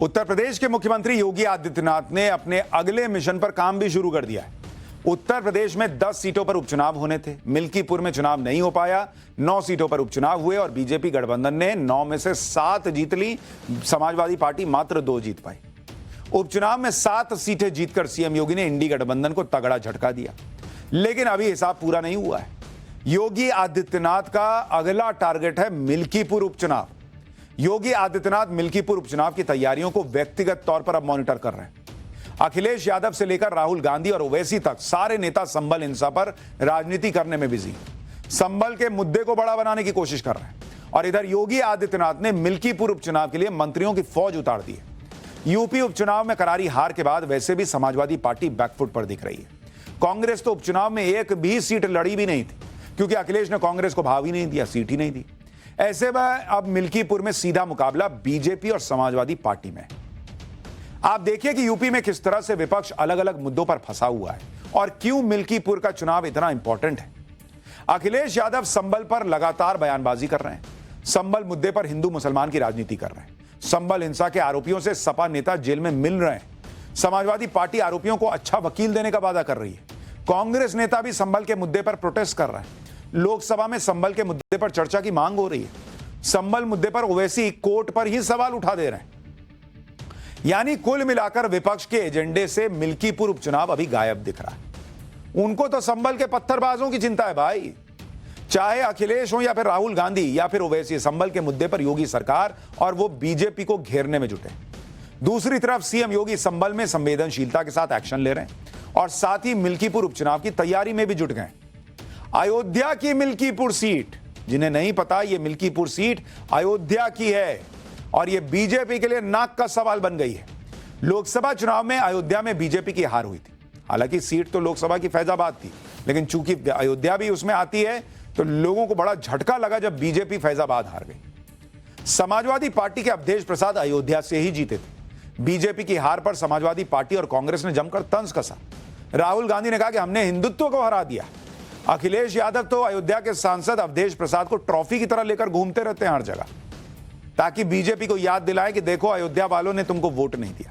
उत्तर प्रदेश के मुख्यमंत्री योगी आदित्यनाथ ने अपने अगले मिशन पर काम भी शुरू कर दिया है। उत्तर प्रदेश में 10 सीटों पर उपचुनाव होने थे। मिल्कीपुर में चुनाव नहीं हो पाया, 9 सीटों पर उपचुनाव हुए और बीजेपी गठबंधन ने 9 में से 7 जीत ली। समाजवादी पार्टी मात्र 2 जीत पाई। उपचुनाव में 7 सीटें जीतकर सीएम योगी ने इंडी गठबंधन को तगड़ा झटका दिया, लेकिन अभी हिसाब पूरा नहीं हुआ है। योगी आदित्यनाथ का अगला टारगेट है मिल्कीपुर उपचुनाव। योगी आदित्यनाथ मिल्कीपुर उपचुनाव की तैयारियों को व्यक्तिगत तौर पर अब मॉनिटर कर रहे हैं। अखिलेश यादव से लेकर राहुल गांधी और ओवैसी तक सारे नेता संभल हिंसा पर राजनीति करने में बिजी, संभल के मुद्दे को बड़ा बनाने की कोशिश कर रहे हैं। और इधर योगी आदित्यनाथ ने मिल्कीपुर उपचुनाव के लिए मंत्रियों की फौज उतार दी है। यूपी उपचुनाव में करारी हार के बाद वैसे भी समाजवादी पार्टी बैकफुट पर दिख रही है। कांग्रेस तो उपचुनाव में एक भी सीट लड़ी भी नहीं थी, क्योंकि अखिलेश ने कांग्रेस को भाव ही नहीं दिया, सीट ही नहीं दी। ऐसे में अब मिल्कीपुर में सीधा मुकाबला बीजेपी और समाजवादी पार्टी में। आप देखिए कि यूपी में किस तरह से विपक्ष अलग अलग मुद्दों पर फंसा हुआ है और क्यों मिल्कीपुर का चुनाव इतना इंपॉर्टेंट है। अखिलेश यादव संभल पर लगातार बयानबाजी कर रहे हैं, संभल मुद्दे पर हिंदू मुसलमान की राजनीति कर रहे हैं। संभल हिंसा के आरोपियों से सपा नेता जेल में मिल रहे हैं। समाजवादी पार्टी आरोपियों को अच्छा वकील देने का वादा कर रही है। कांग्रेस नेता भी संभल के मुद्दे पर प्रोटेस्ट कर रहे हैं। लोकसभा में संभल के मुद्दे पर चर्चा की मांग हो रही है। संभल मुद्दे पर ओवैसी कोर्ट पर ही सवाल उठा दे रहे हैं। यानी कुल मिलाकर विपक्ष के एजेंडे से मिल्कीपुर उपचुनाव अभी गायब दिख रहा है। उनको तो संभल के पत्थरबाजों की चिंता है भाई, चाहे अखिलेश हो या फिर राहुल गांधी या फिर ओवैसी। संभल के मुद्दे पर योगी सरकार और वो बीजेपी को घेरने में जुटे। दूसरी तरफ सीएम योगी संभल में संवेदनशीलता के साथ एक्शन ले रहे हैं और साथ ही मिल्कीपुर उपचुनाव की तैयारी में भी जुट गए। अयोध्या की मिल्कीपुर सीट, जिन्हें नहीं पता, यह मिल्कीपुर सीट अयोध्या की है और यह बीजेपी के लिए नाक का सवाल बन गई है। लोकसभा चुनाव में अयोध्या में बीजेपी की हार हुई थी। हालांकि सीट तो लोकसभा की फैजाबाद थी, लेकिन चूंकि अयोध्या भी उसमें आती है तो लोगों को बड़ा झटका लगा जब बीजेपी फैजाबाद हार गई। समाजवादी पार्टी के अवधेश प्रसाद अयोध्या से ही जीते थे। बीजेपी की हार पर समाजवादी पार्टी और कांग्रेस ने जमकर तंज कसा। राहुल गांधी ने कहा कि हमने हिंदुत्व को हरा दिया। अखिलेश यादव तो अयोध्या के सांसद अवधेश प्रसाद को ट्रॉफी की तरह लेकर घूमते रहते हैं हर जगह, ताकि बीजेपी को याद दिलाएं कि देखो अयोध्या वालों ने तुमको वोट नहीं दिया।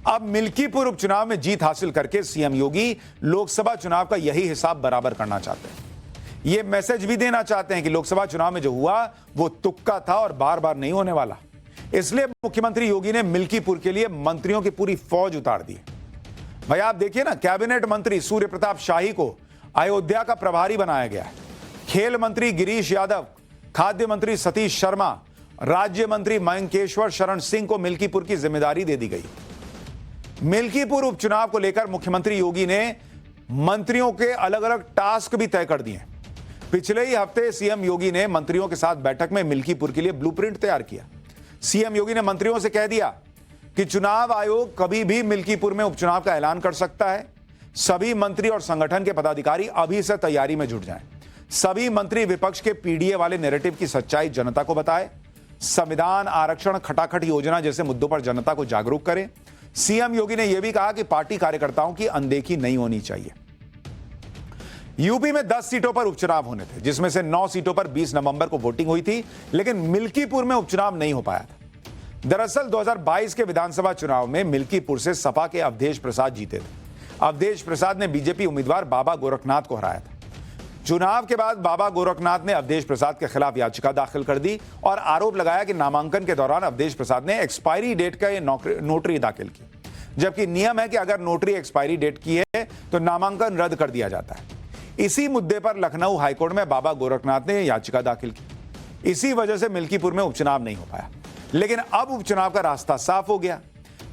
अब मिल्कीपुर उपचुनाव में जीत हासिल करके सीएम योगी लोकसभा चुनाव का यही हिसाब बराबर करना चाहते हैं। यह मैसेज भी देना चाहते हैं कि लोकसभा चुनाव में जो हुआ वो तुक्का था और बार बार नहीं होने वाला। इसलिए मुख्यमंत्री योगी ने मिल्कीपुर के लिए मंत्रियों की पूरी फौज उतार दी। भाई आप देखिए ना, कैबिनेट मंत्री सूर्य प्रताप शाही को अयोध्या का प्रभारी बनाया गया है। खेल मंत्री गिरीश यादव, खाद्य मंत्री सतीश शर्मा, राज्य मंत्री मयंकेश्वर शरण सिंह को मिल्कीपुर की जिम्मेदारी दे दी गई। मिल्कीपुर उपचुनाव को लेकर मुख्यमंत्री योगी ने मंत्रियों के अलग अलग टास्क भी तय कर दिए। पिछले ही हफ्ते सीएम योगी ने मंत्रियों के साथ बैठक में मिल्कीपुर के लिए ब्लूप्रिंट तैयार किया। सीएम योगी ने मंत्रियों से कह दिया कि चुनाव आयोग कभी भी मिल्कीपुर में उपचुनाव का ऐलान कर सकता है। सभी मंत्री और संगठन के पदाधिकारी अभी से तैयारी में जुट जाएं। सभी मंत्री विपक्ष के पीडीए वाले नैरेटिव की सच्चाई जनता को बताएं। संविधान, आरक्षण, खटाखट योजना जैसे मुद्दों पर जनता को जागरूक करें। सीएम योगी ने यह भी कहा कि पार्टी कार्यकर्ताओं की अनदेखी नहीं होनी चाहिए। यूपी में 10 सीटों पर उपचुनाव होने थे, जिसमें से 9 सीटों पर 20 नवंबर को वोटिंग हुई थी, लेकिन मिल्कीपुर में उपचुनाव नहीं हो पाया था। दरअसल 2022 के विधानसभा चुनाव में मिल्कीपुर से सपा के अवधेश प्रसाद जीते थे। अवधेश प्रसाद ने बीजेपी उम्मीदवार बाबा गोरखनाथ को हराया था। चुनाव के बाद बाबा गोरखनाथ ने अवधेश प्रसाद के खिलाफ याचिका दाखिल कर दी और आरोप लगाया कि नामांकन के दौरान अवधेश प्रसाद ने एक्सपायरी डेट का नोटरी दाखिल की, जबकि नियम है कि अगर नोटरी एक्सपायरी डेट की है तो नामांकन रद्द कर दिया जाता है। इसी मुद्दे पर लखनऊ हाईकोर्ट में बाबा गोरखनाथ ने याचिका दाखिल की। इसी वजह से मिल्कीपुर में उपचुनाव नहीं हो पाया, लेकिन अब उपचुनाव का रास्ता साफ हो गया।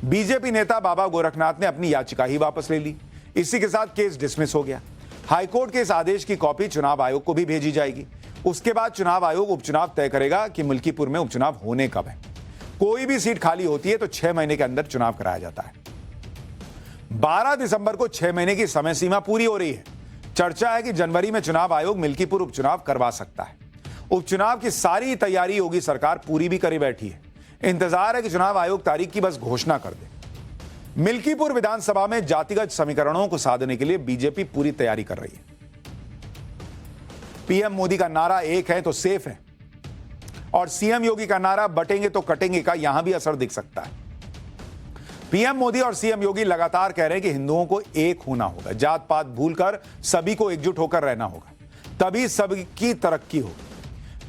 बीजेपी नेता बाबा गोरखनाथ ने अपनी याचिका ही वापस ले ली। इसी के साथ केस डिसमिस हो गया। हाईकोर्ट के इस आदेश की कॉपी चुनाव आयोग को भी भेजी जाएगी। उसके बाद चुनाव आयोग उपचुनाव तय करेगा कि मिल्कीपुर में उपचुनाव होने कब है। कोई भी सीट खाली होती है तो 6 महीने के अंदर चुनाव कराया जाता है। 12 दिसंबर को 6 महीने की समय सीमा पूरी हो रही है। चर्चा है कि जनवरी में चुनाव आयोग मिल्कीपुर उपचुनाव करवा सकता है। उपचुनाव की सारी तैयारी योगी सरकार पूरी भी करी बैठी है। इंतजार है कि चुनाव आयोग तारीख की बस घोषणा कर दे। मिल्कीपुर विधानसभा में जातिगत समीकरणों को साधने के लिए बीजेपी पूरी तैयारी कर रही है। पीएम मोदी का नारा एक है तो सेफ है। और सीएम योगी का नारा बटेंगे तो कटेंगे का यहां भी असर दिख सकता है। पीएम मोदी और सीएम योगी लगातार कह रहे हैं कि हिंदुओं को एक होना होगा, जात पात भूलकर सभी को एकजुट होकर रहना होगा, तभी सबकी तरक्की होगी।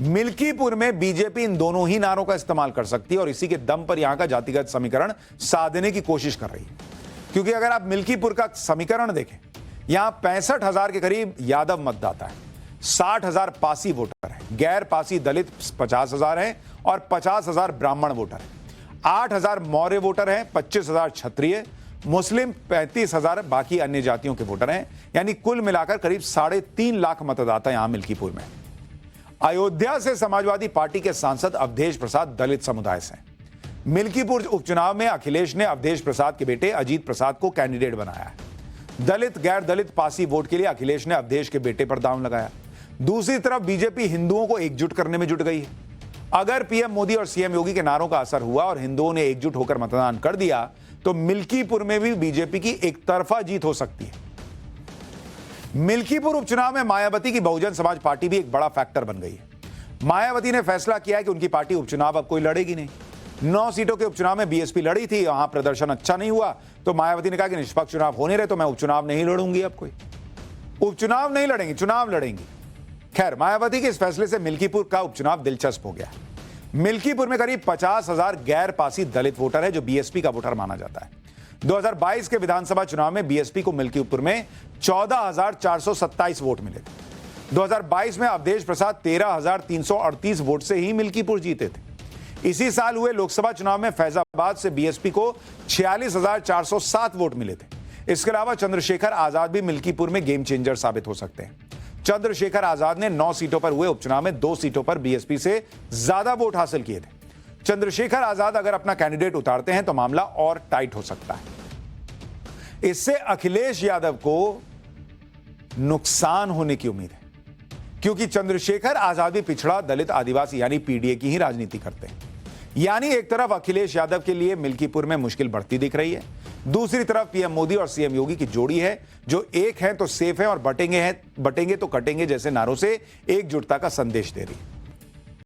मिल्कीपुर में बीजेपी इन दोनों ही नारों का इस्तेमाल कर सकती है और इसी के दम पर यहां का जातिगत समीकरण साधने की कोशिश कर रही है। क्योंकि अगर आप मिल्कीपुर का समीकरण देखें, यहां 65,000 के करीब यादव मतदाता है, 60,000 पासी वोटर है, गैर पासी दलित 50,000 हैं और 50,000 ब्राह्मण वोटर हैं, 8,000 मौर्य वोटर हैं, 25,000 क्षत्रिय, मुस्लिम 35,000, बाकी अन्य जातियों के वोटर हैं। यानी कुल मिलाकर करीब 3.5 लाख मतदाता यहां मिल्कीपुर में। अयोध्या से समाजवादी पार्टी के सांसद अवधेश प्रसाद दलित समुदाय से हैं। मिल्कीपुर उपचुनाव में अखिलेश ने अवधेश प्रसाद के बेटे अजीत प्रसाद को कैंडिडेट बनाया है। दलित गैर दलित पासी वोट के लिए अखिलेश ने अवधेश के बेटे पर दांव लगाया। दूसरी तरफ बीजेपी हिंदुओं को एकजुट करने में जुट गई है। अगर पीएम मोदी और सीएम योगी के नारों का असर हुआ और हिंदुओं ने एकजुट होकर मतदान कर दिया तो मिल्कीपुर में भी बीजेपी की एक तरफा जीत हो सकती है। मिल्कीपुर उपचुनाव में मायावती की बहुजन समाज पार्टी भी एक बड़ा फैक्टर बन गई है। मायावती ने फैसला किया है कि उनकी पार्टी उपचुनाव अब कोई लड़ेगी नहीं। 9 सीटों के उपचुनाव में बीएसपी लड़ी थी, वहां प्रदर्शन अच्छा नहीं हुआ तो मायावती ने कहा कि निष्पक्ष चुनाव होने रहे तो मैं उपचुनाव नहीं लड़ूंगी। अब कोई उपचुनाव नहीं लड़ेंगी, चुनाव लड़ेंगी। खैर, मायावती के इस फैसले से मिल्कीपुर का उपचुनाव दिलचस्प हो गया। मिल्कीपुर में करीब 50,000 गैर पासी दलित वोटर है जो बीएसपी का वोटर माना जाता है। 2022 के विधानसभा चुनाव में बीएसपी को मिल्कीपुर में 14,427 वोट मिले थे। 2022 में अवधेश प्रसाद 13,338 वोट से ही मिल्कीपुर जीते थे। इसी साल हुए लोकसभा चुनाव में फैजाबाद से बीएसपी को 46,407 वोट मिले थे। इसके अलावा चंद्रशेखर आजाद भी मिल्कीपुर में गेम चेंजर साबित हो सकते हैं। चंद्रशेखर आजाद ने 9 सीटों पर हुए उपचुनाव में 2 सीटों पर बीएसपी से ज्यादा वोट हासिल किए थे। चंद्रशेखर आजाद अगर अपना कैंडिडेट उतारते हैं तो मामला और टाइट हो सकता है। इससे अखिलेश यादव को नुकसान होने की उम्मीद है, क्योंकि चंद्रशेखर आजाद भी पिछड़ा दलित आदिवासी यानी पीडीए की ही राजनीति करते हैं। यानी एक तरफ अखिलेश यादव के लिए मिल्कीपुर में मुश्किल बढ़ती दिख रही है, दूसरी तरफ पीएम मोदी और सीएम योगी की जोड़ी है जो एक है तो सेफ है और बटेंगे तो कटेंगे जैसे नारों से एकजुटता का संदेश दे रही है।